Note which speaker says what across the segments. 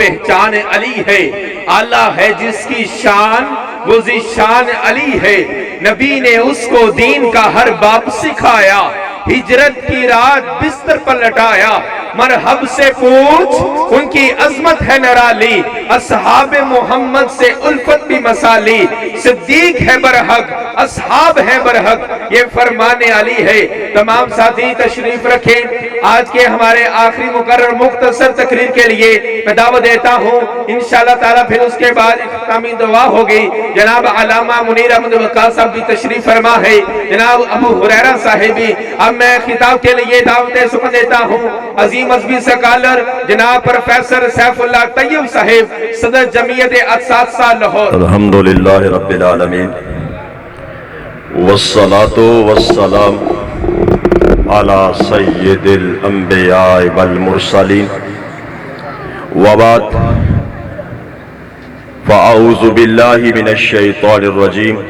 Speaker 1: پہچان علی ہے، اللہ ہے جس کی شان وہ ذیشان علی ہے۔ نبی نے اس کو دین کا ہر باب سکھایا، ہجرت کی رات بستر پر لٹایا۔ مرحب سے پوچھ ان کی عظمت ہے نرالی، اصحاب محمد سے الفت بھی مسالی۔ صدیق ہے برحق اصحاب ہے برحق، یہ فرمان علی ہے۔ تمام ساتھی تشریف رکھیں۔ آج کے ہمارے آخری مقرر مختصر تقریر کے لیے میں دعوت دیتا ہوں، انشاءاللہ تعالیٰ پھر اس کے بعد اختتامی دعا ہوگی۔ جناب علامہ منیر احمد وقاص صاحب بھی تشریف فرما ہے، جناب ابو ہریرہ صاحب بھی۔ اب میں خطاب کے لیے دعوت سخن دیتا ہوں عظیم ازبی سکالر جناب پروفیسر سیف اللہ طیب صاحب، صدر جمعیت اساتذہ لاہور۔
Speaker 2: الحمدللہ رب العالمین والصلاة والسلام علی سید الانبیاء والمرسلین وبعد فاعوذ باللہ من الشیطان الرجیم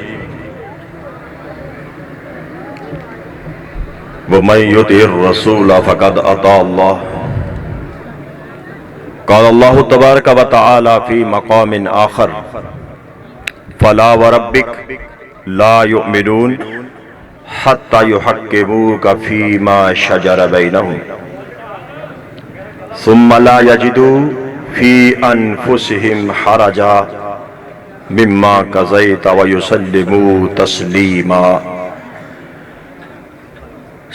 Speaker 2: ومن یطع الرسول فقد اطاع اللہ قال اللہ تبارک و تعالی فی مقام آخر فلا وربک لا یؤمنون حتی یحکموک فیما شجر بینہم ثم لا یجدوا فی انفسہم حرجا مما قضیت ویسلموا تسلیما۔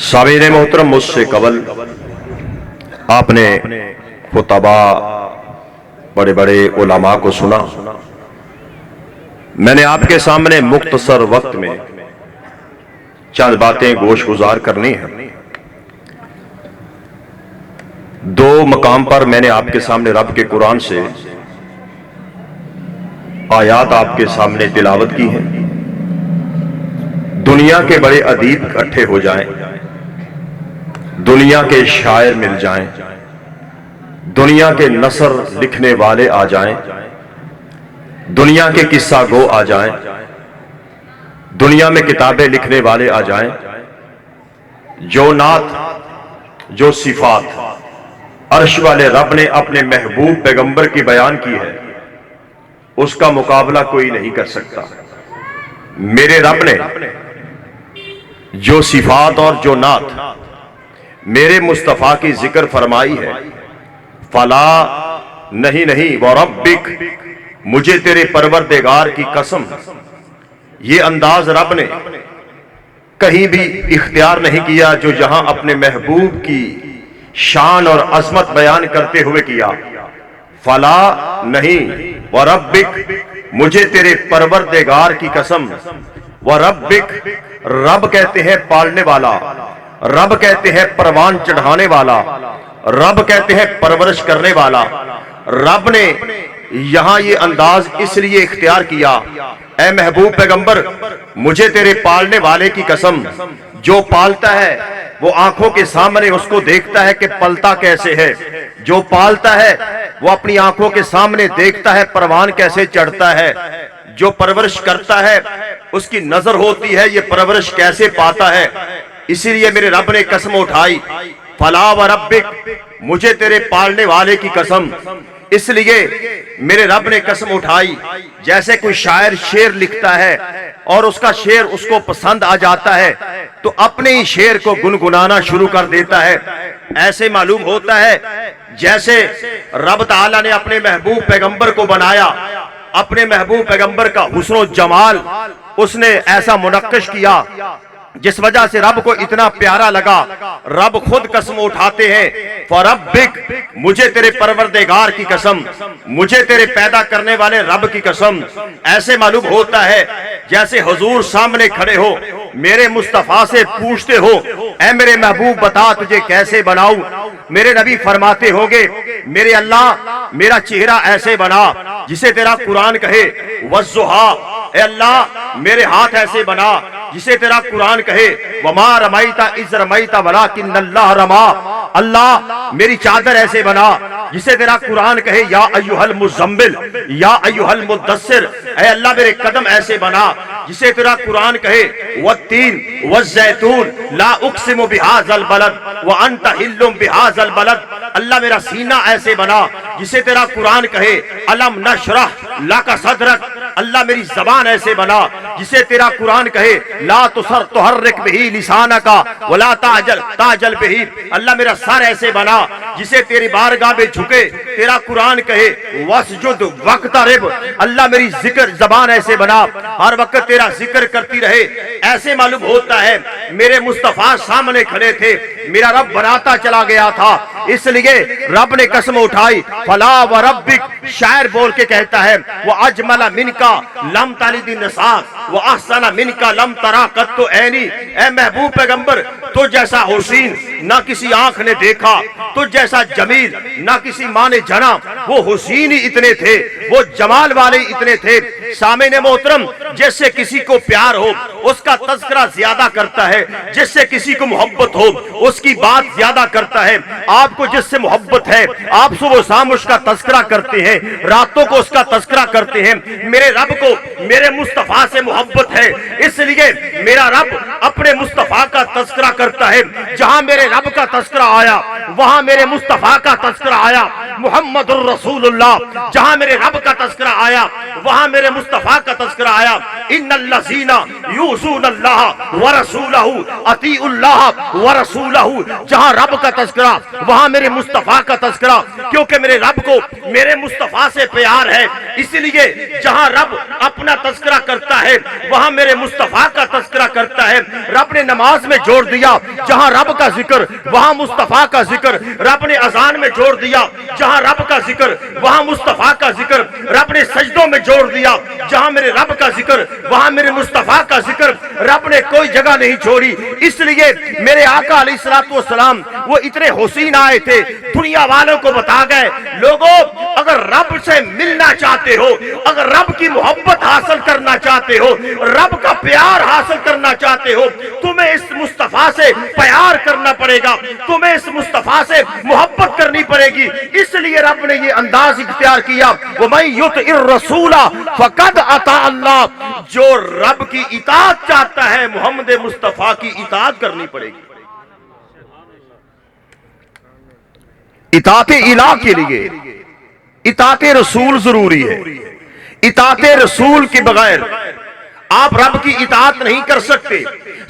Speaker 2: سامعین محترم، مجھ سے قبل آپ نے خطبہ بڑے بڑے علماء کو سنا۔ میں نے آپ کے سامنے مختصر وقت میں چند باتیں گوش گزار کرنی ہیں۔ دو مقام پر میں نے آپ کے سامنے رب کے قرآن سے آیات آپ کے سامنے تلاوت کی ہیں۔ دنیا کے بڑے ادیب اکٹھے ہو جائیں، دنیا کے شاعر مل جائیں، دنیا کے نثر لکھنے والے آ جائیں، دنیا کے قصہ گو آ جائیں، دنیا میں کتابیں لکھنے والے آ جائیں، جو نعت جو صفات عرش والے رب نے اپنے محبوب پیغمبر کی بیان کی ہے، اس کا مقابلہ کوئی نہیں کر سکتا۔ میرے رب نے جو صفات اور جو نعت میرے مصطفیٰ کی ذکر فرمائی ہے، فلا نہیں وربک، مجھے تیرے پروردگار کی قسم، یہ انداز رب نے کہیں بھی اختیار نہیں کیا جو جہاں اپنے محبوب کی شان اور عظمت بیان کرتے ہوئے کیا۔ فلا نہیں وربک، مجھے تیرے پروردگار کی قسم، وربک، رب کہتے ہیں پالنے والا، رب کہتے ہیں پروان چڑھانے والا، رب کہتے ہیں پرورش کرنے والا۔ رب نے یہاں یہ انداز اس لیے اختیار کیا، اے محبوب پیغمبر مجھے تیرے پالنے والے کی قسم، جو پالتا ہے وہ آنکھوں کے سامنے اس کو دیکھتا ہے کہ پلتا کیسے ہے، جو پالتا ہے وہ اپنی آنکھوں کے سامنے دیکھتا ہے پروان کیسے چڑھتا ہے، جو پرورش کرتا ہے اس کی نظر ہوتی ہے یہ پرورش کیسے پاتا ہے۔ اسی لیے میرے رب نے قسم اٹھائی، فلا وربک، مجھے تیرے پالنے والے کی قسم۔ اس لیے میرے رب نے قسم اٹھائی، جیسے کوئی شاعر شعر لکھتا ہے اور اس کا شعر اس کو پسند آ جاتا ہے تو اپنے ہی شعر کو گنگنانا شروع کر دیتا ہے۔ ایسے معلوم ہوتا ہے جیسے رب تعالیٰ نے اپنے محبوب پیغمبر کو بنایا، اپنے محبوب پیغمبر کا حسن و جمال اس نے ایسا منقش کیا جس وجہ سے رب کو اتنا پیارا لگا۔ رب خود قسم اٹھاتے ہیں، فَرَبِّكَ، مجھے تیرے پروردگار کی قسم، مجھے تیرے پیدا کرنے والے رب کی قسم۔ ایسے معلوم ہوتا ہے جیسے حضور سامنے کھڑے ہو، میرے مصطفیٰ سے پوچھتے ہو، اے میرے محبوب بتا تجھے کیسے بناؤں۔ میرے نبی فرماتے ہوگے، میرے اللہ میرا چہرہ ایسے بنا جسے تیرا قرآن کہے، وَالضُّحَىٰ، اے اللہ میرے ہاتھ ایسے بنا جسے تیرا قرآن کہے، وَمَا رَمَيْتَ إِذْ رَمَيْتَ وَلَكِنَّ اللَّهَ رَمَىٰ، اللہ میری چادر ایسے بنا جسے تیرا قرآن کہے یا ایھا المزمل یا ایھا المدثر، اے اللہ میرے قدم ایسے بنا جسے تیرا قرآن کہے والتین والزیتون لا اقسم بہذا البلد وانت حل بہذا البلد، اللہ میرا سینہ ایسے بنا جسے تیرا قرآن کہے الم نشرح لک صدرک، اللہ میری زبان ایسے بنا جسے تیرا قرآن کہے لا تحرک بہ لسانک ولا تعجل بہ، اللہ میرا سر ایسے بنا جسے تیری بارگاہ میں جھکے تیرا قرآن کہے واسجد واقترب، اللہ میری ذکر زبان ایسے بنا ہر وقت تیرا ذکر کرتی رہے۔ ایسے معلوم ہوتا ہے میرے مصطفیٰ سامنے کھڑے تھے، میرا رب بناتا چلا گیا تھا، اس لیے رب نے قسم اٹھائی فلا وربک، شاعر بول کے کہتا ہے وَأَجْمَلَ مِنْكَ لَمْ تَلِدِ النِّسَاءُ وَأَحْسَنَ مِنْكَ لَمْ تَرَ قَطُّ عَيْنِي، اے محبوب پیغمبر تو جیسا حسین نہ کسی آنکھ نے دیکھا، تو جیسا جمیل نہ کسی ماں نے جنا، وہ حسین ہی اتنے تھے، وہ جمال والے اتنے تھے۔ سامعین محترم، جس سے کسی کو پیار ہو اس کا تذکرہ زیادہ کرتا ہے، جس سے کسی کو محبت ہو اس کی بات زیادہ کرتا ہے۔ آپ کو جس سے محبت ہے آپ صبح و شام اس کا تذکرہ کرتے ہیں، راتوں کو اس کا تذکرہ کرتے ہیں۔ میرے رب کو میرے مصطفیٰ سے محبت ہے، اس لیے میرا رب اپنے مصطفیٰ کا تذکرہ کرتا ہے۔ جہاں میرے رب کا تذکرہ آیا وہاں میرے مصطفیٰ کا تذکرہ آیا، محمد الرسول اللہ۔ جہاں میرے رب کا تذکرہ آیا وہاں میرے مصطفیٰ کا تذکرہ آیا۔ ان الذین یؤذون اللہ ورسولہ اطیعوا اللہ ورسولہ، جہاں رب کا تذکرہ وہاں میرے مصطفیٰ کا تذکرہ، کیونکہ میرے رب کو میرے مصطفیٰ سے پیار ہے، اس لیے جہاں رب اپنا تذکرہ کرتا ہے وہاں میرے مصطفیٰ کا تذکرہ کرتا ہے۔ رب نے نماز میں جوڑ دیا جہاں رب کا ذکر وہاں مصطفیٰ کا ذکر، رب نے اذان میں جوڑ دیا جہاں رب کا ذکر وہاں مصطفیٰ کا ذکر، رب نے سجدوں میں جوڑ دیا جہاں میرے رب کا ذکر وہاں میرے مصطفیٰ کا ذکر، رب نے کوئی جگہ نہیں چھوڑی۔ اس لیے میرے آقا علیہ الصلوۃ والسلام وہ اتنے حسین آئے تھے، دنیا والوں کو بتا گئے لوگوں اگر رب سے ملنا چاہتے ہو، اگر رب کی محبت حاصل کرنا چاہتے ہو، رب کا پیار حاصل کرنا چاہتے ہو، تمہیں اس مصطفیٰ سے پیار کرنا پڑے گا، تمہیں اس مصطفیٰ سے محبت کرنی پڑے گی۔ اس لیے رب نے یہ انداز اختیار کیا وَمَن يُطِعِ الرَّسُولَ فَقَدْ أَطَاعَ اللَّهَ، جو رب کی اطاعت چاہتا ہے محمد مصطفیٰ کی اطاعت کرنی پڑے گی۔ اطاعت الہ کے لیے اطاعت رسول ضروری ہے۔ اطاعت رسول کے بغیر آپ رب کی اطاعت نہیں کر سکتے۔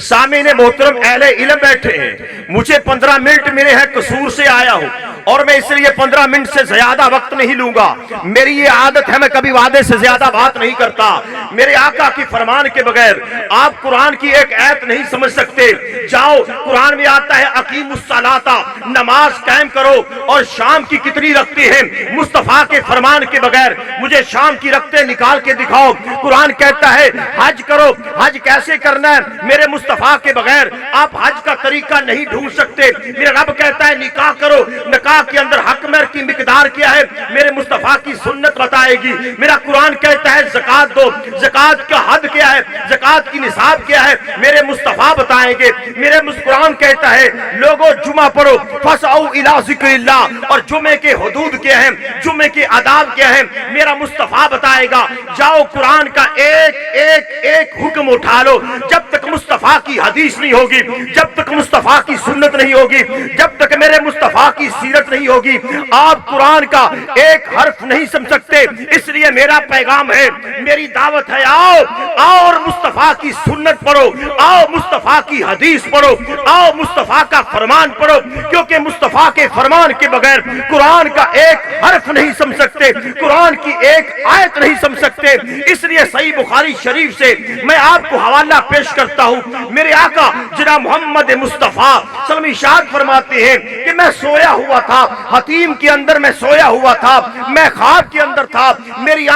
Speaker 2: سامعین محترم، اہل علم بیٹھے ہیں، مجھے 15 منٹ ملے ہیں، قصور سے آیا ہوں اور میں اس لیے 15 منٹ سے زیادہ وقت نہیں لوں گا۔ میری یہ عادت ہے، میں کبھی وعدے سے زیادہ بات نہیں کرتا۔ میرے آقا کی فرمان کے بغیر آپ قرآن کی ایک آیت نہیں سمجھ سکتے۔ جاؤ، قرآن میں آتا ہے اقیم الصلاۃ، نماز قائم کرو، اور شام کی کتنی رکھتے ہیں؟ مصطفیٰ کے فرمان کے بغیر مجھے شام کی رکھتے نکال کے دکھاؤ۔ قرآن کہتا ہے حج کرو، حج کیسے کرنا ہے؟ میرے مصطفیٰ کے بغیر آپ حج کا طریقہ نہیں ڈھونڈ سکتے۔ میرا رب کہتا ہے نکاح کرو، نکاح کے اندر حق مہر کی مقدار کیا ہے؟ میرے مصطفیٰ کی سنت بتائے گی۔ میرا قرآن کہتا ہے زکات دو، زکات کا حد کیا ہے، زکات کی نصاب کیا ہے؟ میرے مصطفیٰ بتائیں گے۔ میرے قرآن کہتا ہے لوگوں جمعہ پڑھو، فَاسْعَوْا إِلَىٰ ذِكْرِ اللَّهِ، اور جمعے کے حدود کیا ہیں، جمعے کے آداب کیا ہیں؟ میرا مصطفیٰ بتائے گا۔ جاؤ، قرآن کا ایک ایک ایک حکم اٹھا لو، جب تک مصطفیٰ کی حدیث نہیں ہوگی، جب تک مصطفیٰ کی سنت نہیں ہوگی، جب تک میرے مصطفیٰ کی سیرت نہیں ہوگی، آپ قرآن کا ایک حرف نہیں سمجھ سکتے۔ اس لیے میرا پیغام ہے، میری دعوت ہے، آؤ اور مصطفیٰ کی سنت پڑھو، آؤ مصطفیٰ کی حدیث پڑھو، آؤ مصطفیٰ کا فرمان پڑھو، کیونکہ مصطفیٰ کے فرمان کے بغیر قرآن کا ایک حرف نہیں سمجھ سکتے، قرآن کی ایک آیت نہیں سمجھ سکتے۔ اس لیے صحیح بخاری شریف سے میں آپ کو حوالہ پیش کرتا ہوں۔ میرے آقا جناب محمد مصطفیٰ صلی اللہ علیہ وسلم ارشاد فرماتے ہیں کہ میں سویا ہوا تھا، حتیم کے اندر میں سویا ہوا تھا، میں خواب کے اندر تھا، میری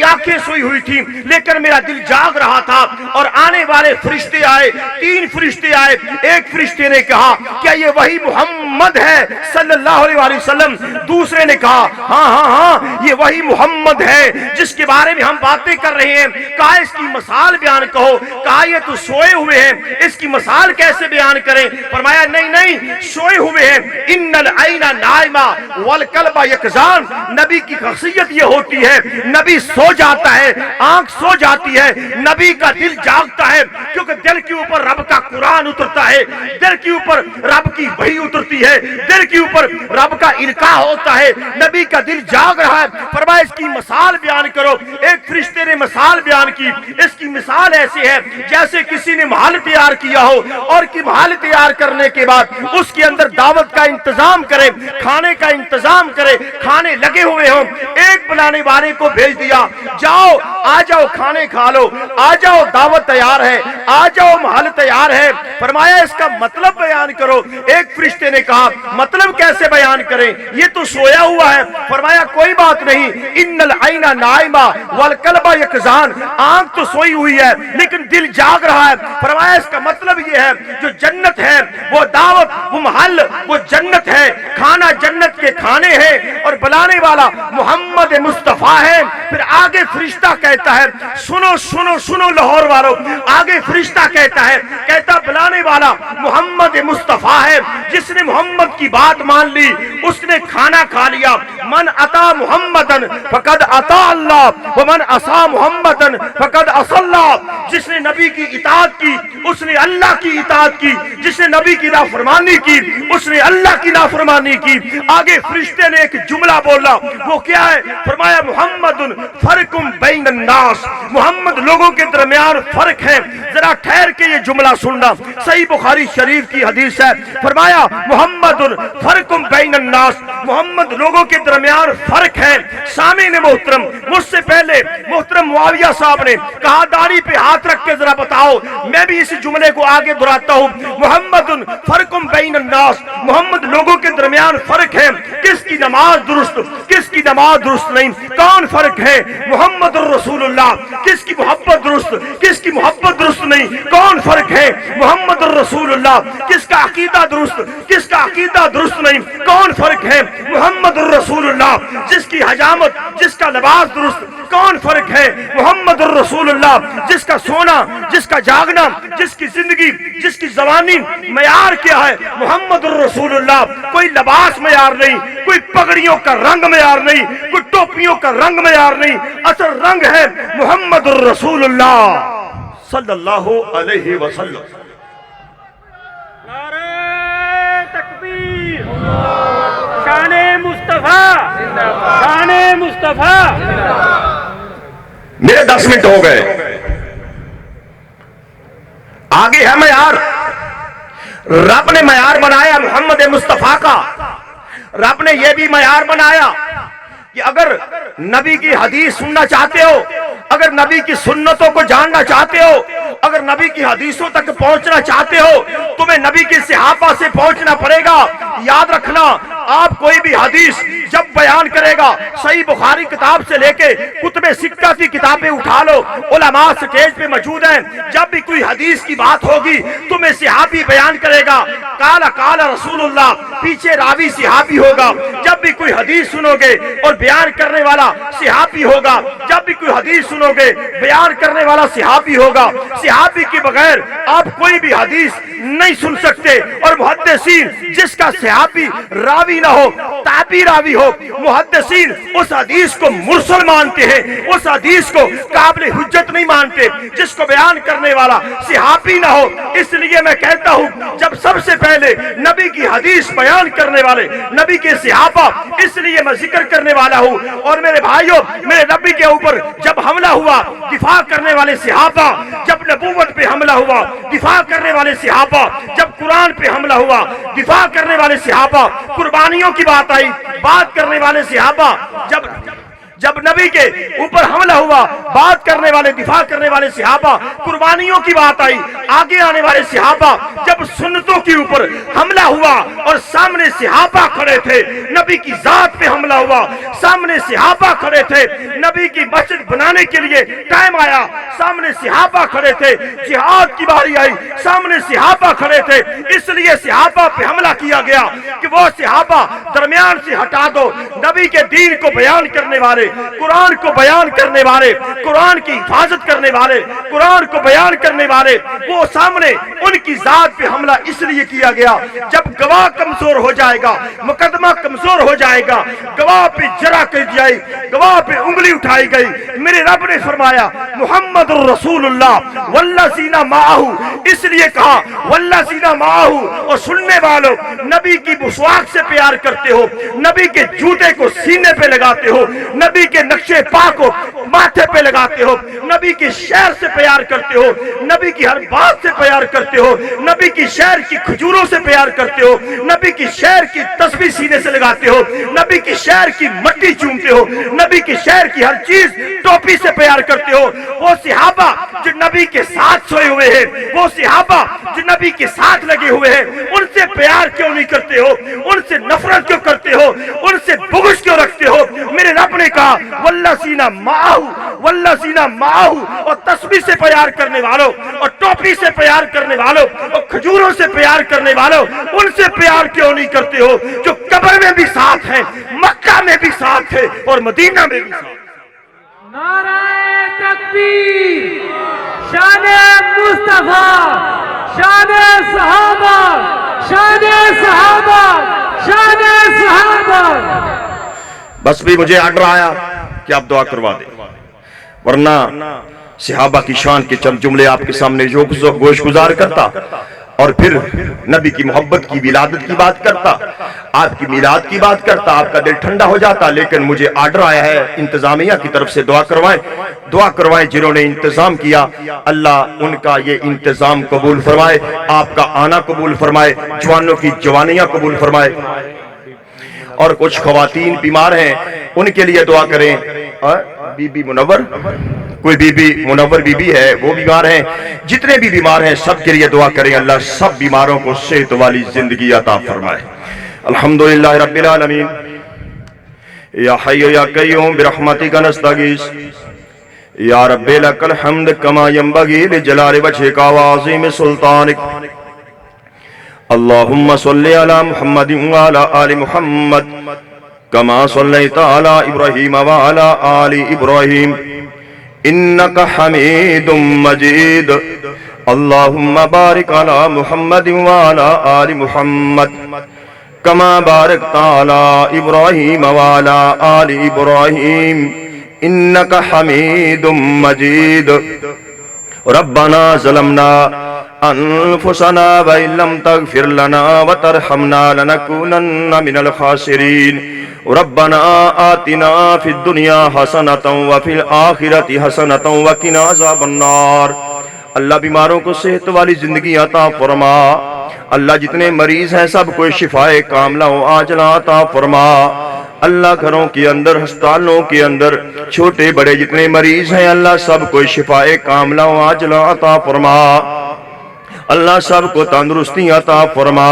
Speaker 2: آنکھیں سوئی ہوئی تھی لیکن میرا دل جاگ رہا تھا، اور آنے والے فرشتے آئے، 3 فرشتے آئے۔ ایک فرشتے نے کہا کیا یہ وہی محمد ہے صلی اللہ علیہ وسلم؟ دوسرے نے کہا ہاں یہ وہی محمد ہے جس کے بارے میں ہم باتیں کر رہے ہیں۔ کہا اس کی مثال بیان کہو۔ کہا یہ تو سوئے ہوئے ہیں، اس کی مثال کیسے بیان کریں؟ فرمایا نہیں سوئے ہوئے ہیں۔ ان
Speaker 3: العین نائمہ والقلب یقظان، نبی کی خاصیت یہ ہوتی ہے نبی سو جاتا ہے، آنکھ سو جاتی ہے، نبی کا دل جاگتا ہے، کیونکہ دل کے اوپر رب کا قرآن اترتا ہے، دل کے اوپر رب کی وحی اترتی ہے، دل کے اوپر رب کا القاء ہوتا ہے، نبی کا دل جاگ رہا ہے۔ فرمایا اس کی مثال بیان کرو۔ ایک فرشتے نے مثال بیان کی، اس کی مثال ایسی ہے جیسے کسی نے محل تیار کیا ہو، اور کی محل تیار کرنے کے بعد اس کے اندر دعوت کا انتظام کرے، کھانے کا انتظام کرے، کھانے لگے ہوئے ہوں، ایک بلانے والے کو بھیج دیا، جاؤ آ جاؤ کھانے کھا لو، آ جاؤ دعوت تیار ہے، آ جاؤ محل تیار ہے۔ فرمایا اس کا مطلب بیان کرو۔ ایک فرشتے نے کہا مطلب کیسے بیان کریں، یہ تو سویا ہوا ہے۔ فرمایا کوئی بات نہیں، ان العین نائمہ والقلب یقظان، آنکھ تو سوئی ہوئی ہے لیکن دل جاگ رہا ہے۔ فرمایا اس کا مطلب یہ ہے جو جنت ہے وہ دعوت، وہ محل، وہ جنت ہے، کھانا جنت کے کھانے ہیں، اور بلانے والا محمد مصطفیٰ ہے۔ پھر آگے فرشتہ کہتا ہے سنو سنو سنو لاہور والو، آگے فرشتہ کہتا ہے، کہتا بلانے والا محمد مصطفیٰ ہے، جس نے محمد کی بات مان لی اس نے کھانا کھا لیا۔ من اتا محمدن فقد اتا اللہ ومن عصا محمدن فقد عصى اللہ، جس نے نبی کی اطاعت کی اس نے اللہ کی اطاعت کی، جس نے نبی کی نافرمانی کی اس نے اللہ کی نافرمانی کی۔ آگے فرشتے نے ایک جملہ بولا، وہ کیا ہے؟ فرمایا محمد فرق بین الناس، محمد لوگوں کے درمیان فرق ہے۔ ذرا ٹھہر کے یہ جملہ سننا، صحیح بخاری شریف کی حدیث ہے۔ فرمایا محمد فرق بین الناس، محمد لوگوں کے درمیان فرق ہے۔ سامعین محترم، مجھ سے پہلے محترم معاویہ صاحب نے کہا داڑھی پہ ہاتھ رکھ کے ذرا بتاؤ، میں بھی اس جملے کو آگے دہراتا ہوں، محمد فرق بین الناس، محمد لوگوں کے درمیان فرق ہے۔ کس کی نماز درست، کس کی نماز درست نہیں، کون فرق ہے؟ محمد الرسول اللہ۔ کس کی محبت درست، کس کی محبت درست نہیں، کون فرق ہے؟ محمد الرسول اللہ۔ کس کا عقیدہ درست، کس کا عقیدہ درست نہیں، کون فرق ہے؟ محمد الرسول اللہ۔ جس کی حجامت، جس کا لباس درست، کون فرق ہے؟ محمد الرسول اللہ۔ جس کا سونا، جس کا جاگنا، جس کی زندگی، جس کی زبانی معیار کیا ہے؟ محمد الرسول اللہ۔ کوئی لباس معیار نہیں، کوئی پگڑیوں کا رنگ معیار نہیں، کوئی ٹوپیوں کا رنگ معیار نہیں، اصل رنگ ہے محمد الرسول اللہ صلی اللہ علیہ وسلم۔
Speaker 4: نعرہ تکبیر، شان مصطفیٰ، شان مصطفیٰ۔
Speaker 3: میرے 10 منٹ ہو گئے، آگے ہے معیار۔ رب نے معیار بنایا محمد مصطفیٰ کا، رب نے یہ بھی معیار بنایا کہ اگر نبی کی حدیث سننا چاہتے ہو، اگر نبی کی سنتوں کو جاننا چاہتے ہو، اگر نبی کی حدیثوں تک پہنچنا چاہتے ہو، تمہیں نبی کے صحابہ سے پہنچنا پڑے گا۔ یاد رکھنا، آپ کوئی بھی حدیث جب بیان کرے گا، صحیح بخاری کتاب سے لے کے کتب سکہ کی کتابیں اٹھا لو، علماء سٹیج پہ موجود ہیں، جب بھی کوئی حدیث کی بات ہوگی تمہیں صحابی بیان کرے گا، قال قال رسول اللہ، پیچھے راوی صحابی ہوگا۔ جب بھی کوئی حدیث سنو گے اور بیان کرنے والا صحابی ہوگا، جب بھی کوئی حدیث سنو گے بیان کرنے والا صحابی ہوگا۔ صحابی کے بغیر آپ کوئی بھی حدیث نہیں سن سکتے، اور محدثین جس کا صحابی راوی نہ ہو، تابعی راوی ہو، محدثین اس حدیث کو مرسل مانتے ہیں، اس حدیث کو قابل حجت نہیں مانتے جس کو بیان کرنے والا صحابی نہ ہو۔ اس لیے میں کہتا ہوں جب سب سے پہلے نبی کی حدیث بیان کرنے والے نبی کے صحابہ، اس لیے میں ذکر کرنے والا ہوں۔ اور میرے بھائیوں، میرے نبی کے اوپر جب حملہ ہوا، دفاع کرنے والے صحابہ، جب نبوت پہ حملہ ہوا، دفاع کرنے والے صحابہ، جب قرآن پہ حملہ ہوا، دفاع کرنے والے صحابہ، قربانیوں کی بات آئی، بات کرنے والے صحابہ، جب نبی کے اوپر حملہ ہوا، بات کرنے والے، دفاع کرنے والے صحابہ، قربانیوں کی بات آئی، آگے آنے والے صحابہ، جب سنتوں کے اوپر حملہ ہوا اور سامنے صحابہ کھڑے تھے، نبی کی ذات پہ حملہ ہوا، سامنے صحابہ کھڑے تھے، نبی کی مسجد بنانے کے لیے ٹائم آیا، سامنے صحابہ کھڑے تھے، جہاد کی باری آئی، سامنے صحابہ کھڑے تھے، اس لیے صحابہ پہ حملہ کیا گیا کہ وہ صحابہ درمیان سے ہٹا دو۔ نبی کے دین کو بیان کرنے والے، قرآن کو بیان کرنے والے، قرآن کی حفاظت کرنے والے، قرآن کو بیان کرنے والے، وہ سامنے ان کی ذات پہ حملہ اس لیے کیا گیا جب گواہ کمزور ہو جائے گا، مقدمہ کمزور ہو جائے گا، گواہ پہ جرح کر جائے، گواہ پہ انگلی اٹھائی گئی، میرے رب نے فرمایا محمد الرسول اللہ والذین معہ، اس لیے کہا والذین معہ، اور سننے والوں نبی کی مسواک سے پیار کرتے ہو، نبی کے جوتے کو سینے پہ لگاتے ہو، نبی کے نقشے پاک کو ماتھے پہ لگاتے ہو، نبی کے شعر سے پیار کرتے ہو، نبی کی ہر بات سے پیار کرتے ہو، نبی کی شعر کی کھجوروں سے پیار کرتے ہو، نبی کی شعر کی تسبیح سینے سے لگاتے ہو، نبی کی شعر کی مٹی چومتے ہو، نبی کی شعر کی ہر چیز ٹوپی سے پیار کرتے ہو، وہ صحابہ جو نبی کے ساتھ سوئے ہوئے ہیں، وہ صحابہ جو نبی کے ساتھ لگے ہوئے ہیں، ان سے پیار کیوں نہیں کرتے ہو؟ ان سے نفرت کیوں کرتے ہو؟ ان سے بغض کیوں رکھتے ہو؟ میرے رب نے کہا والذین معہ، والذین معہ، اور تسبیح سے پیار کرنے والوں، اور ٹوپی سے پیار کرنے والوں، اور کھجوروں سے پیار کرنے والوں، ان سے پیار کیوں نہیں کرتے ہو جو قبر میں بھی ساتھ ہیں، مکہ میں بھی ساتھ ہیں اور مدینہ میں بھی ساتھ ہیں؟
Speaker 5: نعرہ تکبیر، شان مصطفیٰ، شان صحابہ، شان صحابہ، شان صحابہ۔
Speaker 2: بس بھی مجھے آرڈر آیا کہ آپ دعا کروا دیں، ورنہ صحابہ کی شان کے چند جملے آپ کے سامنے گوش گزار کرتا اور پھر نبی کی محبت کی ولادت کی بات کرتا، آپ کی میلاد کی بات کرتا، آپ کا دل ٹھنڈا ہو جاتا۔ لیکن مجھے آرڈر آیا ہے انتظامیہ کی طرف سے دعا کروائیں جنہوں نے انتظام کیا، اللہ ان کا یہ انتظام قبول فرمائے، آپ کا آنا قبول فرمائے، جوانوں کی جوانیاں قبول فرمائے۔ اور کچھ خواتین بیمار ہیں، ان کے لیے دعا کریں۔ بی بی منور، کوئی بی بی منور بی بی ہے، وہ بیمار ہیں، جتنے بھی بیمار ہیں سب کے لیے دعا کریں، اللہ سب بیماروں کو صحت والی زندگی عطا فرمائے۔ الحمدللہ رب العالمین، یا حی یا قیوم برحمتک نستغیث، یا رب لک الحمد کما ینبغی لجلال وجہک وعظیم سلطانک، اللہم صلی علی محمد وعلی آل محمد کما صلیت علی ابراہیم وعلی آل ابراہیم انک حمید مجید، اللہم بارک علی محمد وعلی آل محمد کما بارکت علی ابراہیم وعلی آل ابراہیم انک حمید مجید۔ ربنا ظلمنا انفسنا وان لم تغفر لنا وترحمنا لنكونن من الخاسرين، ربنا آتنا في الدنيا حسنة وفي الآخرة حسنة وقنا عذاب النار۔ اللہ بیماروں کو صحت والی زندگی عطا فرما، اللہ جتنے مریض ہیں سب کو شفائے کاملہ و عاجلہ عطا فرما، اللہ گھروں کے اندر، ہسپتالوں کے اندر چھوٹے بڑے جتنے مریض ہیں اللہ سب کو شفائے کاملہ و عاجلہ عطا فرما، اللہ سب کو تندرستی عطا فرما۔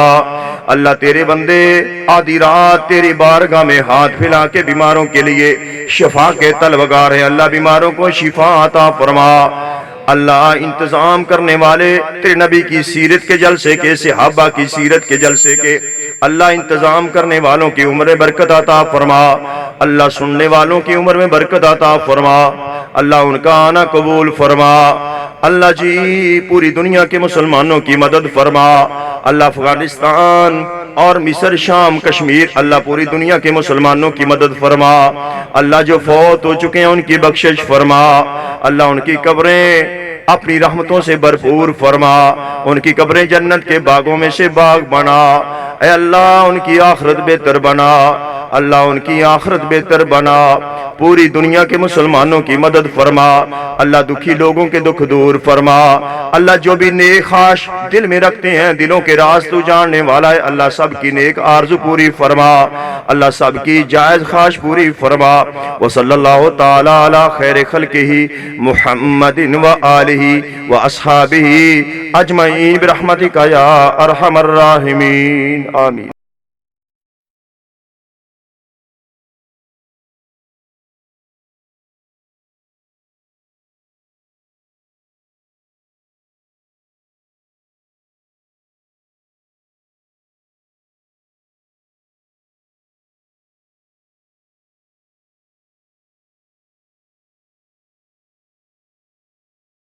Speaker 2: اللہ تیرے بندے آدھی رات تیری بارگاہ میں ہاتھ پھیلا کے بیماروں کے لیے شفا کے طلبگار ہیں، اللہ بیماروں کو شفا عطا فرما۔ اللہ انتظام کرنے والے تیرے نبی کی سیرت کے جلسے کے، صحابہ کی سیرت کے جلسے کے، اللہ انتظام کرنے والوں کی عمر میں برکت عطا فرما، اللہ سننے والوں کی عمر میں برکت عطا فرما، اللہ ان کا آنا قبول فرما۔ اللہ جی پوری دنیا کے مسلمانوں کی مدد فرما، اللہ افغانستان اور مصر، شام، کشمیر، اللہ پوری دنیا کے مسلمانوں کی مدد فرما، اللہ جو فوت ہو چکے ہیں ان کی بخشش فرما، اللہ ان کی قبریں اپنی رحمتوں سے بھرپور فرما، ان کی قبریں جنت کے باغوں میں سے باغ بنا، اے اللہ ان کی آخرت بہتر بنا، اللہ ان کی آخرت بہتر بنا، پوری دنیا کے مسلمانوں کی مدد فرما، اللہ دکھی لوگوں کے دکھ دور فرما، اللہ جو بھی نیک خواہش دل میں رکھتے ہیں دلوں کے راز تو جاننے والا ہے، اللہ سب کی نیک آرزو پوری فرما، اللہ سب کی جائز خواہش پوری فرما۔ وصلی اللہ تعالی علی خیر خلقہ محمد و آلہ و اصحابہ اجمعین برحمتک یا ارحم الراحمین، آمین۔